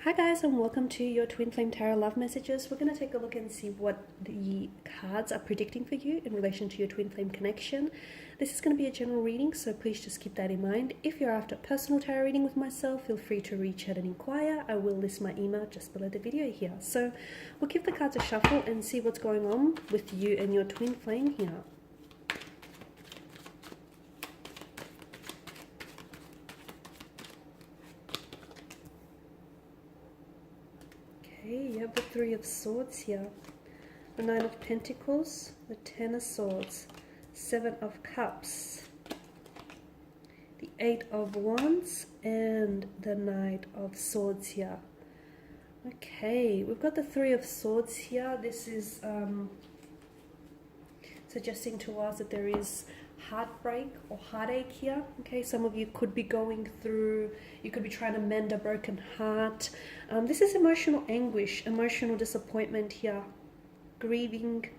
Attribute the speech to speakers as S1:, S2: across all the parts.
S1: Hi guys, and welcome to your Twin Flame Tarot Love Messages. We're going to take a look and see what the cards are predicting for you in relation to your Twin Flame connection. This is going to be a general reading, so please just keep that in mind. If you're after a personal tarot reading with myself, feel free to reach out and inquire. I will list my email just below the video here. So we'll give the cards a shuffle and see what's going on with you and your Twin Flame here. Okay, you have the Three of Swords here, the Nine of Pentacles, the Ten of Swords, Seven of Cups, the Eight of Wands, and the Knight of Swords here. Okay, we've got the Three of Swords here. This is suggesting to us that there is heartbreak or heartache here. Okay, some of you could be going through, you could be trying to mend a broken heart. This is emotional anguish, emotional disappointment here, grieving,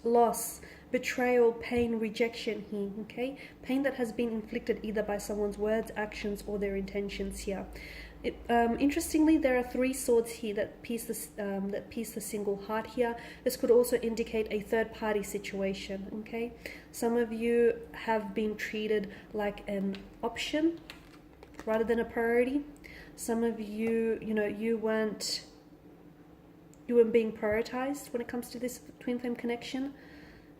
S1: loss, betrayal, pain, rejection here. Okay, pain that has been inflicted either by someone's words, actions, or their intentions here. Interestingly, there are three swords here that pierce the single heart here. This could also indicate a third-party situation. Okay, some of you have been treated like an option rather than a priority. Some of you, you weren't being prioritized when it comes to this twin flame connection.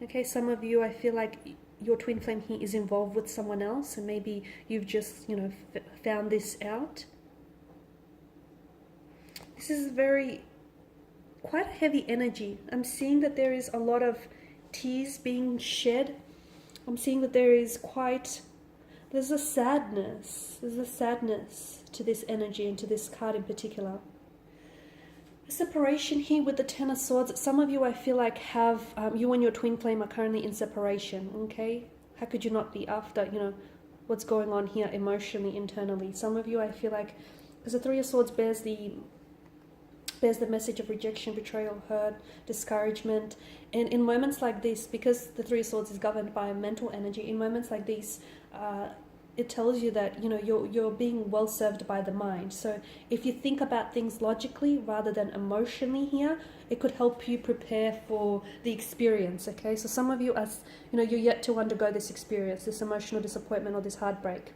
S1: Okay, some of you, I feel like your twin flame here is involved with someone else, and maybe you've just, found this out. This is quite a heavy energy. I'm seeing that there is a lot of tears being shed. I'm seeing that there's a sadness. There's a sadness to this energy and to this card in particular. A separation here with the Ten of Swords. Some of you, I feel like, have, you and your twin flame are currently in separation, okay? How could you not be after, what's going on here emotionally, internally? Some of you, I feel like, because the Three of Swords bears the message of rejection, betrayal, hurt, discouragement. And in moments like this, because the Three of Swords is governed by mental energy, in moments like these, it tells you that, you're being well served by the mind. So if you think about things logically rather than emotionally here, it could help you prepare for the experience, okay? So some of you, you're yet to undergo this experience, this emotional disappointment or this heartbreak.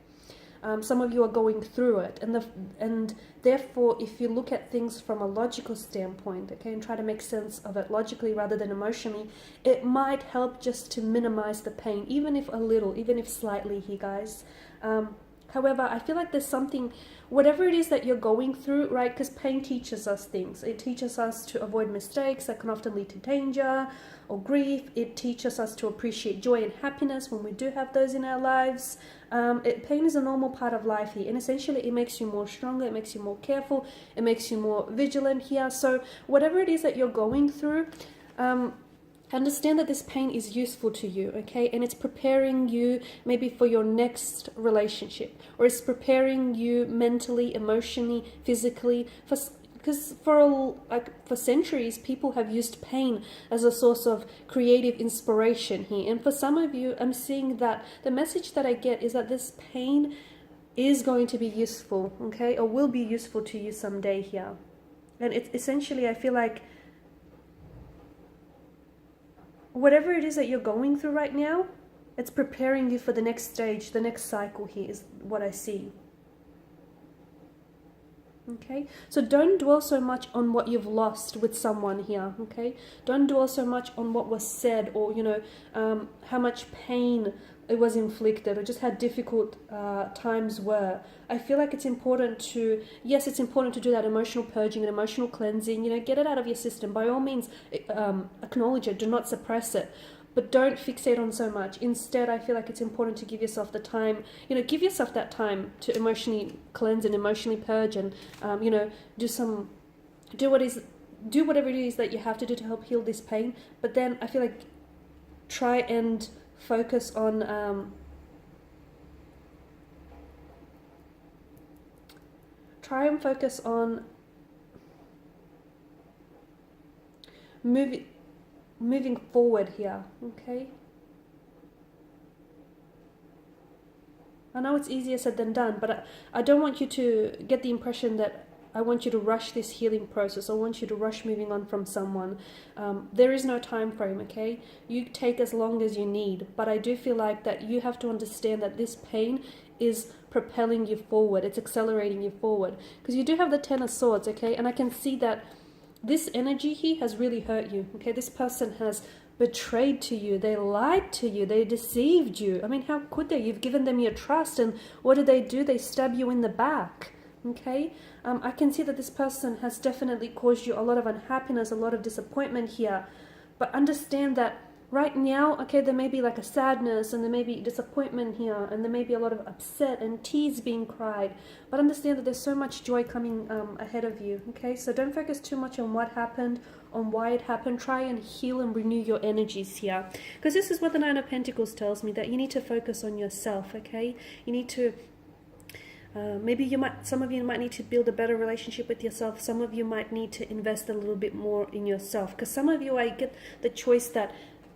S1: Some of you are going through it, and therefore, if you look at things from a logical standpoint, okay, and try to make sense of it logically rather than emotionally, it might help just to minimize the pain, even if a little, even if slightly here, guys. However, I feel like there's something, whatever it is that you're going through, right, because pain teaches us things. It teaches us to avoid mistakes that can often lead to danger or grief. It teaches us to appreciate joy and happiness when we do have those in our lives. Pain is a normal part of life here, and essentially it makes you more stronger, it makes you more careful, it makes you more vigilant here. So whatever it is that you're going through, understand that this pain is useful to you, okay? And it's preparing you maybe for your next relationship, or it's preparing you mentally, emotionally, physically, because for centuries, people have used pain as a source of creative inspiration here. And for some of you, I'm seeing that the message that I get is that this pain is going to be useful, okay? Or will be useful to you someday here. And it's essentially, I feel like, whatever it is that you're going through right now, it's preparing you for the next stage, the next cycle here is what I see. Okay, so don't dwell so much on what you've lost with someone here, okay? Don't dwell so much on what was said, or, how much pain it was inflicted, or just how difficult times were. I feel like it's important to, yes, it's important to do that emotional purging and emotional cleansing, get it out of your system. By all means, acknowledge it, do not suppress it. But don't fixate on so much. Instead, I feel like it's important to give yourself the time, give yourself that time to emotionally cleanse and emotionally purge, and, do whatever it is that you have to do to help heal this pain. But then I feel like try and focus on, moving forward here, okay? I know it's easier said than done, but I don't want you to get the impression that I want you to rush this healing process. I want you to rush moving on from someone. There is no time frame, okay? You take as long as you need. But I do feel like that you have to understand that this pain is propelling you forward. It's accelerating you forward. Because you do have the Ten of Swords, okay? And I can see that this energy here has really hurt you, okay? This person has betrayed to you. They lied to you. They deceived you. I mean, how could they? You've given them your trust, and what do? They stab you in the back, okay? I can see that this person has definitely caused you a lot of unhappiness, a lot of disappointment here. But understand that right now, okay, there may be like a sadness, and there may be disappointment here, and there may be a lot of upset and tears being cried. But understand that there's so much joy coming ahead of you, okay? So don't focus too much on what happened, on why it happened. Try and heal and renew your energies here. Because this is what the Nine of Pentacles tells me, that you need to focus on yourself, okay? You need to some of you might need to build a better relationship with yourself. Some of you might need to invest a little bit more in yourself. Because some of you, I get the choice that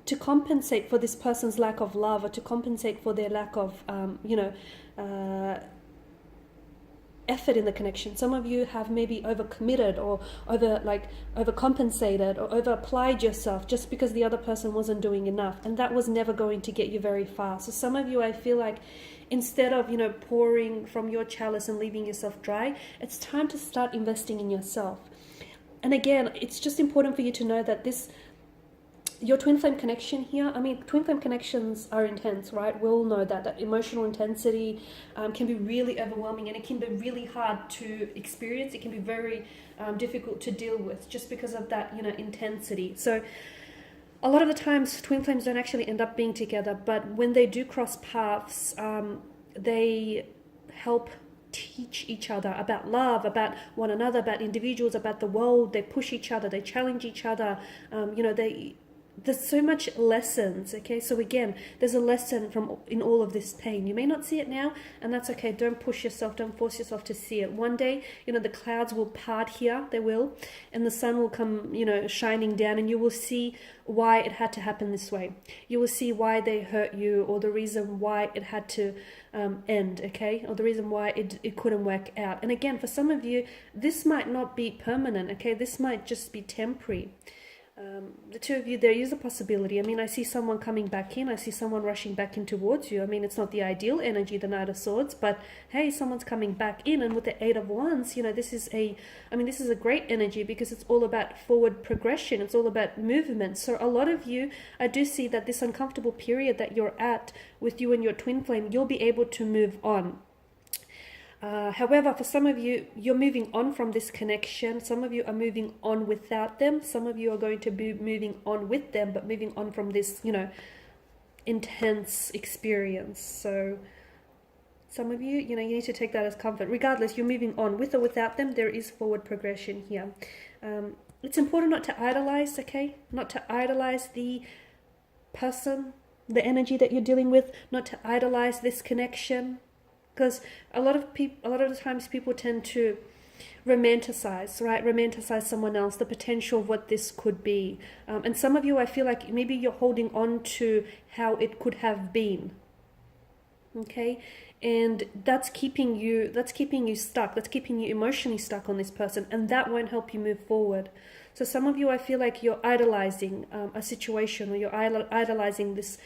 S1: to compensate for this person's lack of love, or to compensate for their lack of, effort in the connection. Some of you have maybe overcommitted, or overcompensated, or over-applied yourself just because the other person wasn't doing enough, and that was never going to get you very far. So some of you, I feel like, instead of pouring from your chalice and leaving yourself dry, it's time to start investing in yourself. And again, it's just important for you to know that your twin flame connection here, I mean, twin flame connections are intense, right? We all know that emotional intensity can be really overwhelming, and it can be really hard to experience. It can be very difficult to deal with just because of that, intensity. So a lot of the times twin flames don't actually end up being together, but when they do cross paths, they help teach each other about love, about one another, about individuals, about the world. They push each other, they challenge each other, there's so much lessons, okay? So again, there's a lesson in all of this pain. You may not see it now, and that's okay. Don't push yourself, don't force yourself to see it. One day, the clouds will part here, they will, and the sun will come, shining down, and you will see why it had to happen this way. You will see why they hurt you, or the reason why it had to end, okay? Or the reason why it couldn't work out. And again, for some of you, this might not be permanent, okay? This might just be temporary. The two of you, there is a possibility. I mean, I see someone coming back in. I see someone rushing back in towards you. I mean, it's not the ideal energy, the Knight of Swords, but hey, someone's coming back in. And with the Eight of Wands, this is a great energy, because it's all about forward progression. It's all about movement. So a lot of you, I do see that this uncomfortable period that you're at with you and your twin flame, you'll be able to move on. However, for some of you, you're moving on from this connection. Some of you are moving on without them. Some of you are going to be moving on with them, but moving on from this, intense experience. So some of you, you need to take that as comfort. Regardless, you're moving on with or without them. There is forward progression here. It's important not to idolize, okay? Not to idolize the person, the energy that you're dealing with, not to idolize this connection. Because a lot of the times people tend to romanticize, right? Romanticize someone else, the potential of what this could be. And some of you, I feel like maybe you're holding on to how it could have been. Okay? And that's keeping you stuck. That's keeping you emotionally stuck on this person. And that won't help you move forward. So some of you, I feel like you're idolizing a situation, or you're idolizing this,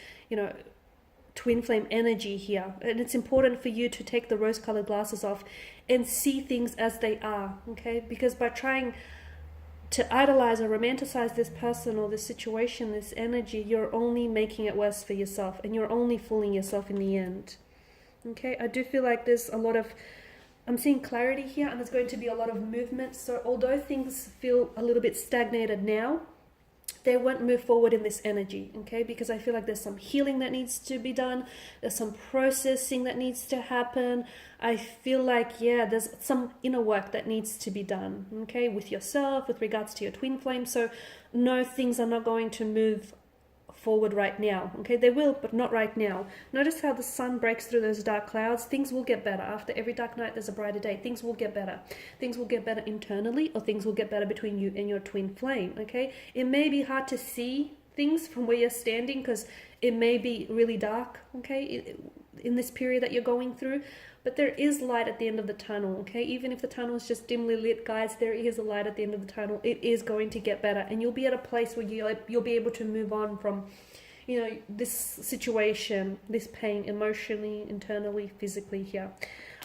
S1: twin flame energy here. And it's important for you to take the rose-colored glasses off and see things as they are, okay? Because by trying to idolize or romanticize this person or this situation, this energy, you're only making it worse for yourself, and you're only fooling yourself in the end, okay? I do feel like there's I'm seeing clarity here, and there's going to be a lot of movement. So although things feel a little bit stagnated now, they won't move forward in this energy, okay? Because I feel like there's some healing that needs to be done. There's some processing that needs to happen. I feel like, there's some inner work that needs to be done, okay? With yourself, with regards to your twin flame. So no, things are not going to move forward right now, okay? They will, but not right now. Notice how the sun breaks through those dark clouds. Things will get better. After every dark night, there's a brighter day. Things will get better. Things will get better internally, or things will get better between you and your twin flame, okay? It may be hard to see things from where you're standing, because it may be really dark, okay, in this period that you're going through. but there is light at the end of the tunnel, okay? Even if the tunnel is just dimly lit, guys, there is a light at the end of the tunnel. It is going to get better, and you'll be at a place where you'll be able to move on from, you know, this situation, this pain, emotionally, internally, physically here.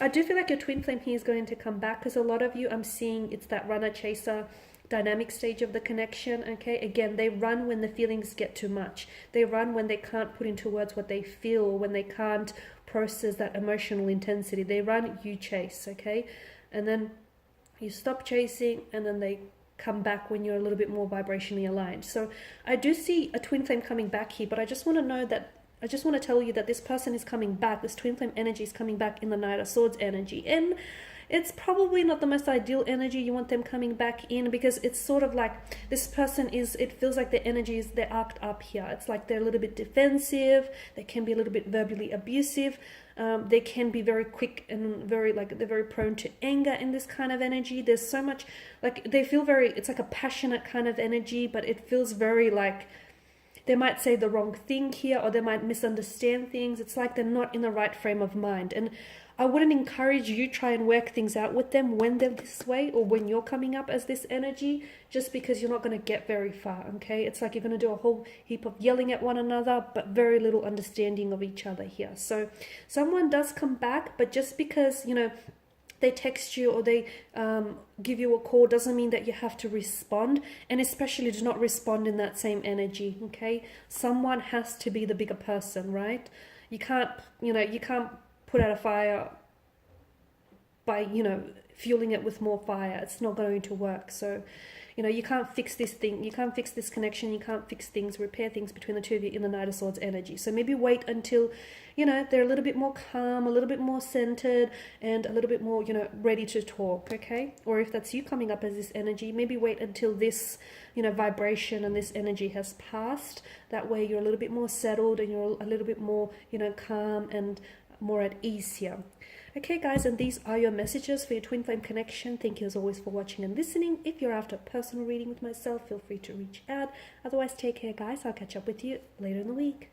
S1: I do feel like your twin flame here is going to come back, because a lot of you, I'm seeing it's that runner-chaser dynamic stage of the connection, okay? Again, they run when the feelings get too much. They run when they can't put into words what they feel, when they can't process that emotional intensity. They run, you chase, okay? And then you stop chasing, and then they come back when you're a little bit more vibrationally aligned. So I do see a twin flame coming back here, but I just want to know that, I just want to tell you that this person is coming back. This twin flame energy is coming back in the Knight of Swords energy. And it's probably not the most ideal energy you want them coming back in, because it's sort of like this person is, it feels like the energy is, they're arced up here. It's like they're a little bit defensive. They can be a little bit verbally abusive. They can be very quick and very, like, they're very prone to anger in this kind of energy. There's so much, like, they feel very, it's like a passionate kind of energy, but it feels very like, they might say the wrong thing here, or they might misunderstand things. It's like they're not in the right frame of mind. And I wouldn't encourage you try and work things out with them when they're this way, or when you're coming up as this energy, just because you're not going to get very far, okay? It's like you're going to do a whole heap of yelling at one another, but very little understanding of each other here. So someone does come back, but just because, you know, they text you or they give you a call doesn't mean that you have to respond, and especially do not respond in that same energy, okay? Someone has to be the bigger person, right? You can't, you know, you can't put out a fire by, you know, fueling it with more fire. It's not going to work. So, you know, you can't fix this thing. You can't fix this connection. You can't fix things, repair things between the two of you in the Knight of Swords energy. So maybe wait until, you know, they're a little bit more calm, a little bit more centered, and a little bit more, you know, ready to talk, okay? Or if that's you coming up as this energy, maybe wait until this, you know, vibration and this energy has passed. That way you're a little bit more settled, and you're a little bit more, you know, calm and more at ease here. Okay, guys, and these are your messages for your twin flame connection. Thank you as always for watching and listening. If you're after a personal reading with myself, feel free to reach out. Otherwise, take care, guys. I'll catch up with you later in the week.